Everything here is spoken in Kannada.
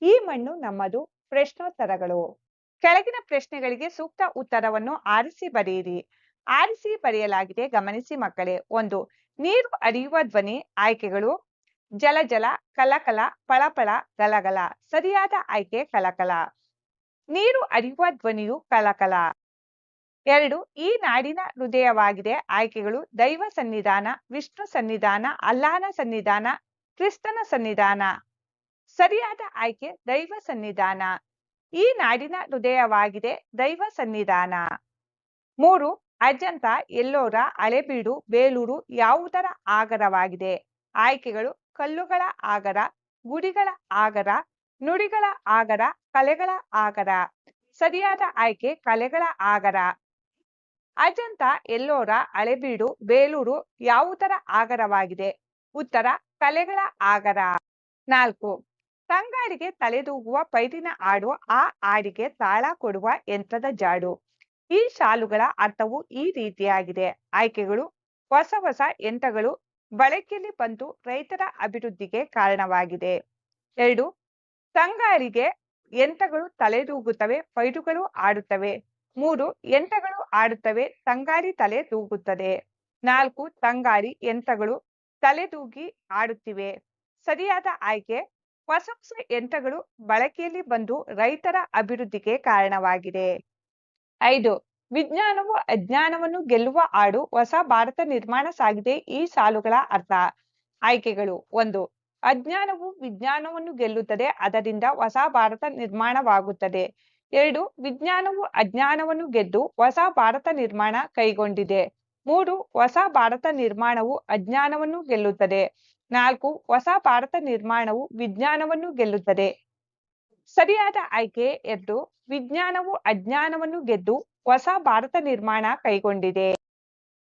ಈ ಮಣ್ಣು ನಮ್ಮದು. ಪ್ರಶ್ನೋತ್ತರಗಳು. ಕೆಳಗಿನ ಪ್ರಶ್ನೆಗಳಿಗೆ ಸೂಕ್ತ ಉತ್ತರವನ್ನು ಆರಿಸಿ ಬರೆಯಿರಿ. ಆರಿಸಿ ಬರೆಯಲಾಗಿದೆ, ಗಮನಿಸಿ ಮಕ್ಕಳೇ. 1. ನೀರು ಹರಿಯುವ ಧ್ವನಿ. ಆಯ್ಕೆಗಳು: ಜಲ ಜಲ, ಕಲಕಲ, ಪಳಪಳ, ಗಲಗಲ. ಸರಿಯಾದ ಆಯ್ಕೆ ಕಲಕಲ. ನೀರು ಹರಿಯುವ ಧ್ವನಿಯು ಕಲಕಲ. 2. ಈ ನಾಡಿನ ಹೃದಯವಾಗಿದೆ. ಆಯ್ಕೆಗಳು: ದೈವ ಸನ್ನಿಧಾನ, ವಿಷ್ಣು ಸನ್ನಿಧಾನ, ಅಲ್ಲಾಹನ ಸನ್ನಿಧಾನ, ಕ್ರಿಸ್ತನ ಸನ್ನಿಧಾನ. ಸರಿಯಾದ ಆಯ್ಕೆ ದೈವ ಸನ್ನಿಧಾನ. ಈ ನಾಡಿನ ಹೃದಯವಾಗಿದೆ, ದೈವ ಸನ್ನಿಧಾನ. 3. ಅಜಂತ, ಎಲ್ಲೋರ, ಹಳೆಬೀಡು, ಬೇಲೂರು ಯಾವುದರ ಆಗರವಾಗಿದೆ? ಆಯ್ಕೆಗಳು: ಕಲ್ಲುಗಳ ಆಗರ, ಗುಡಿಗಳ ಆಗರ, ನುಡಿಗಳ ಆಗರ, ಕಲೆಗಳ ಆಗರ. ಸರಿಯಾದ ಆಯ್ಕೆ ಕಲೆಗಳ ಆಗರ. ಅಜಂತ, ಎಲ್ಲೋರ, ಹಳೆಬೀಡು, ಬೇಲೂರು ಯಾವುದರ ಆಗರವಾಗಿದೆ? ಉತ್ತರ: ಕಲೆಗಳ ಆಗರ. 4. ತಂಗಾಳಿಗೆ ತಲೆದೂಗುವ ಪೈರಿನ ಹಾಡು, ಆ ಹಾಡಿಗೆ ತಾಳ ಕೊಡುವ ಯಂತ್ರದ ಜಾಡು. ಈ ಸಾಲುಗಳ ಅರ್ಥವು ಈ ರೀತಿಯಾಗಿದೆ. ಆಯ್ಕೆಗಳು: ಹೊಸ ಹೊಸ ಯಂತ್ರಗಳು ಬಳಕೆಯಲ್ಲಿ ಬಂದು ರೈತರ ಅಭಿವೃದ್ಧಿಗೆ ಕಾರಣವಾಗಿದೆ. 2. ತಂಗಾಳಿಗೆ ಯಂತ್ರಗಳು ತಲೆದೂಗುತ್ತವೆ, ಪೈರುಗಳು ಆಡುತ್ತವೆ. 3. ಯಂತ್ರಗಳು ಆಡುತ್ತವೆ, ತಂಗಾಳಿ ತಲೆ ದೂಗುತ್ತದೆ. 4. ತಂಗಾಳಿ ಯಂತ್ರಗಳು ತಲೆದೂಗಿ ಆಡುತ್ತಿವೆ. ಸರಿಯಾದ ಆಯ್ಕೆ ಹೊಸ ಹೊಸ ಯಂತ್ರಗಳು ಬಳಕೆಯಲ್ಲಿ ಬಂದು ರೈತರ ಅಭಿವೃದ್ಧಿಗೆ ಕಾರಣವಾಗಿದೆ. 5. ವಿಜ್ಞಾನವು ಅಜ್ಞಾನವನ್ನು ಗೆಲ್ಲುವ ಹಾಡು, ಹೊಸ ಭಾರತ ನಿರ್ಮಾಣ ಸಾಗಿದೆ. ಈ ಸಾಲುಗಳ ಅರ್ಥ. ಆಯ್ಕೆಗಳು: 1. ಅಜ್ಞಾನವು ವಿಜ್ಞಾನವನ್ನು ಗೆಲ್ಲುತ್ತದೆ, ಅದರಿಂದ ಹೊಸ ಭಾರತ ನಿರ್ಮಾಣವಾಗುತ್ತದೆ. 2. ವಿಜ್ಞಾನವು ಅಜ್ಞಾನವನ್ನು ಗೆದ್ದು ಹೊಸ ಭಾರತ ನಿರ್ಮಾಣ ಕೈಗೊಂಡಿದೆ. 3. ಹೊಸ ಭಾರತ ನಿರ್ಮಾಣವು ಅಜ್ಞಾನವನ್ನು ಗೆಲ್ಲುತ್ತದೆ. 4. ಹೊಸ ಭಾರತ ನಿರ್ಮಾಣವು ವಿಜ್ಞಾನವನ್ನು ಗೆಲ್ಲುತ್ತದೆ. ಸರಿಯಾದ ಆಯ್ಕೆ 2. ವಿಜ್ಞಾನವು ಅಜ್ಞಾನವನ್ನು ಗೆದ್ದು ಹೊಸ ಭಾರತ ನಿರ್ಮಾಣ ಕೈಗೊಂಡಿದೆ.